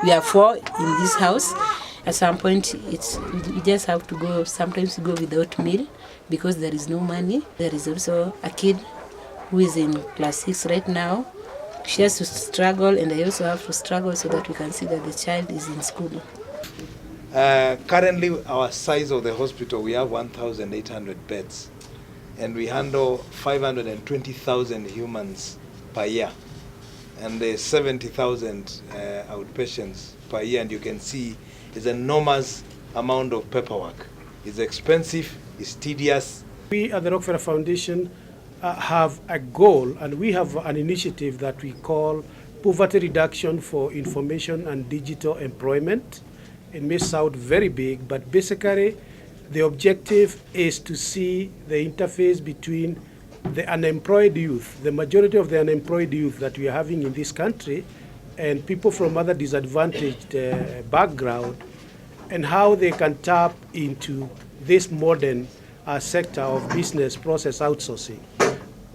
We are 4 in this house. At some point, we just have to go. Sometimes we go without meal because there is no money. There is also a kid who is in class 6 right now. She has to struggle, and I also have to struggle so that we can see that the child is in school. Currently, our size of the hospital, we have 1,800 beds, and we handle 520,000 humans per year, and 70,000 outpatients per year. And you can see it's an enormous amount of paperwork. It's expensive, it's tedious. We at the Rockefeller Foundation have a goal, and we have an initiative that we call Poverty Reduction for Information and Digital Employment. It may sound very big, but basically the objective is to see the interface between the unemployed youth, the majority of the unemployed youth that we are having in this country, and people from other disadvantaged background, and how they can tap into this modern sector of business process outsourcing.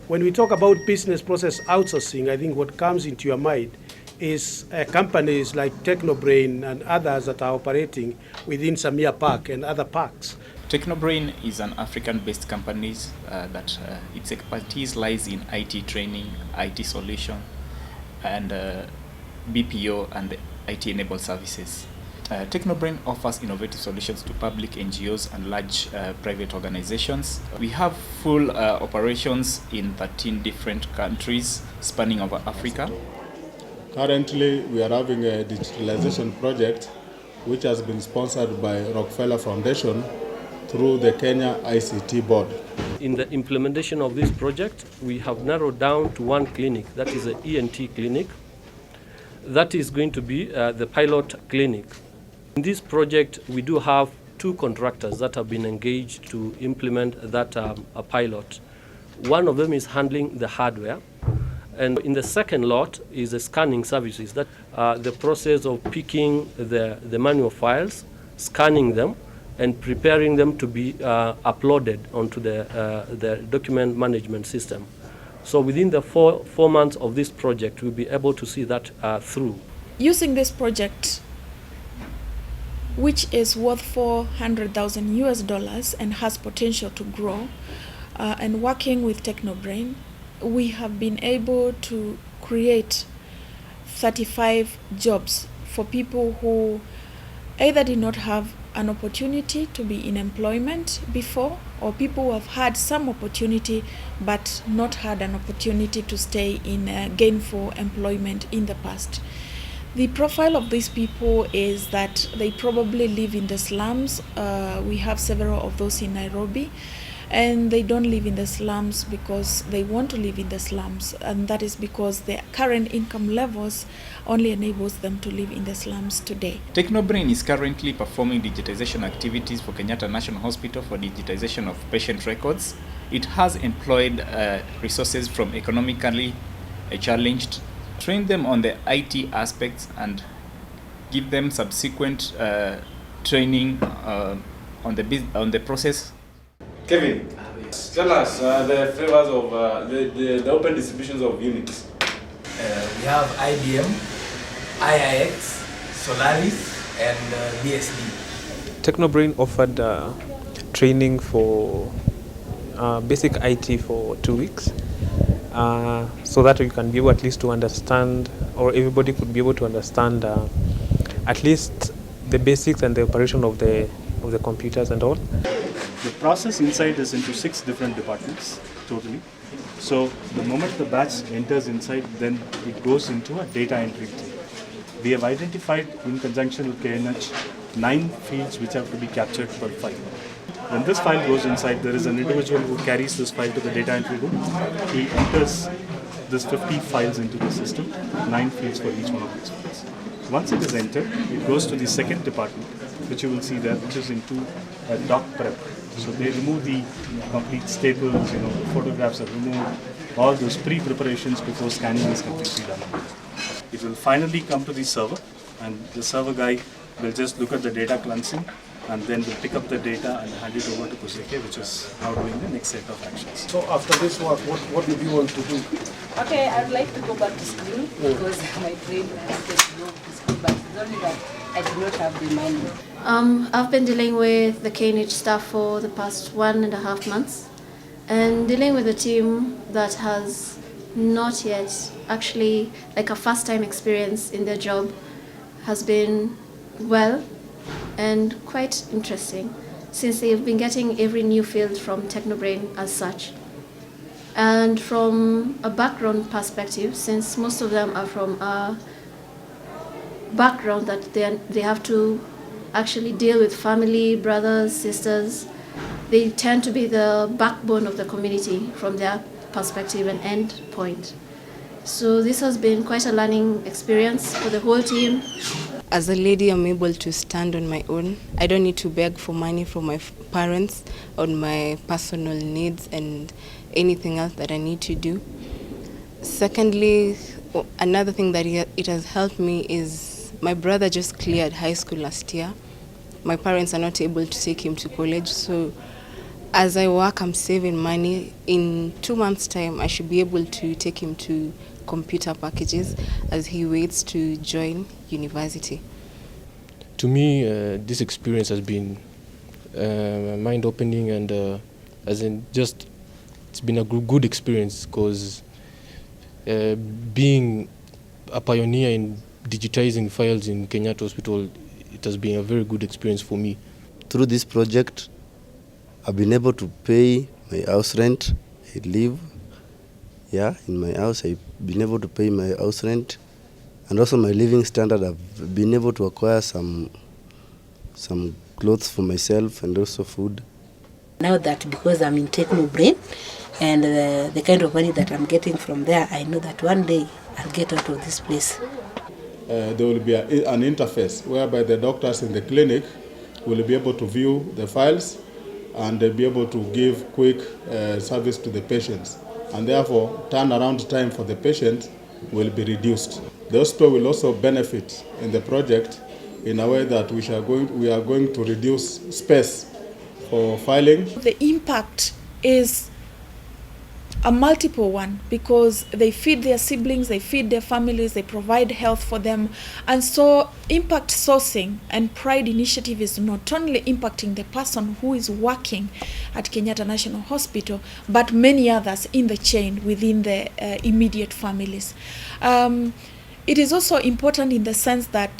When we talk about business process outsourcing, I think what comes into your mind is companies like Techno Brain and others that are operating within Samia Park and other parks. Techno Brain is an African-based company that its expertise lies in IT training, IT solution, and BPO and IT-enabled services. Techno Brain offers innovative solutions to public NGOs and large private organizations. We have full operations in 13 different countries spanning over Africa. Currently, we are having a digitalization project which has been sponsored by Rockefeller Foundation through the Kenya ICT Board. In the implementation of this project, we have narrowed down to one clinic, that is an ENT clinic. That is going to be the pilot clinic. In this project, we do have 2 contractors that have been engaged to implement that pilot. One of them is handling the hardware, and in the second lot is the scanning services, that the process of picking the manual files, scanning them, and preparing them to be uploaded onto the document management system. So within the 4 months of this project, we'll be able to see that through. Using this project, which is worth $400,000 and has potential to grow, and working with Techno Brain, we have been able to create 35 jobs for people who either did not have an opportunity to be in employment before, or people who have had some opportunity but not had an opportunity to stay in gainful employment in the past. The profile of these people is that they probably live in the slums. We have several of those in Nairobi, and they don't live in the slums because they want to live in the slums, and that is because their current income levels only enables them to live in the slums today. Techno Brain is currently performing digitization activities for Kenyatta National Hospital for digitization of patient records. It has employed resources from economically challenged, train them on the IT aspects, and give them subsequent training on the process. Kevin, tell us the flavors of the open distributions of Unix. We have IBM, IIX, Solaris, and BSD. Techno Brain offered training for basic IT for 2 weeks, so that you can be able at least to understand, or everybody could be able to understand at least the basics and the operation of the computers and all. The process inside is into 6 different departments totally. So the moment the batch enters inside, then it goes into a data entry thing. We have identified in conjunction with KNH 9 fields which have to be captured per file. When this file goes inside, there is an individual who carries this file to the data entry room. He enters this 50 files into the system, 9 fields for each one of these files. Once it is entered, it goes to the second department, which you will see there, which is into a doc prep. So they remove the complete staples, photographs are removed, all those pre-preparations before scanning is completely done. It will finally come to the server, and the server guy will just look at the data cleansing, and then we'll pick up the data and hand it over to Kuseke, which is now doing the next set of actions. So after this work, what do you want to do? Okay, I'd like to go back to school because my brain wanted to go to school, but it's only that I do not have the money. I've been dealing with the KNH staff for the past 1.5 months, and dealing with a team that has not yet actually like a first-time experience in their job has been well and quite interesting, since they've been getting every new field from Techno Brain as such. And from a background perspective, since most of them are from a background that they have to actually deal with family, brothers, sisters, they tend to be the backbone of the community from their perspective and end point. So this has been quite a learning experience for the whole team. As a lady, I'm able to stand on my own. I don't need to beg for money from my parents on my personal needs and anything else that I need to do. Secondly, another thing that it has helped me is my brother just cleared high school last year. My parents are not able to take him to college, so as I work, I'm saving money. In 2 months' time, I should be able to take him to computer packages as he waits to join university. To me, this experience has been mind-opening, and it's been a good experience, because being a pioneer in digitizing files in Kenyatta Hospital, it has been a very good experience for me. Through this project, I've been able to pay my house rent. I live in my house. I've been able to pay my house rent, and also my living standard. I've been able to acquire some clothes for myself and also food. Now that because I'm in Techno Brain and the kind of money that I'm getting from there, I know that one day I'll get out of this place. There will be an interface whereby the doctors in the clinic will be able to view the files, and they'll be able to give quick service to the patients, and therefore turnaround time for the patient will be reduced. The hospital will also benefit in the project in a way that we are going to reduce space for filing. The impact is a multiple one, because they feed their siblings, they feed their families, they provide health for them. And so impact sourcing and Pride initiative is not only impacting the person who is working at Kenyatta National Hospital, but many others in the chain within the immediate families. It is also important in the sense that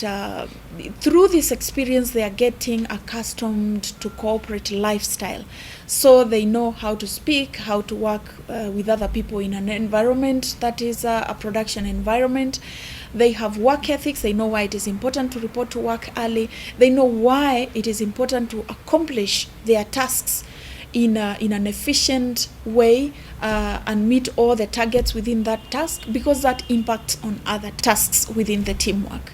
through this experience they are getting accustomed to corporate lifestyle. So they know how to speak, how to work with other people in an environment that is a production environment. They have work ethics. They know why it is important to report to work early. They know why it is important to accomplish their tasks in an efficient way and meet all the targets within that task, because that impacts on other tasks within the teamwork.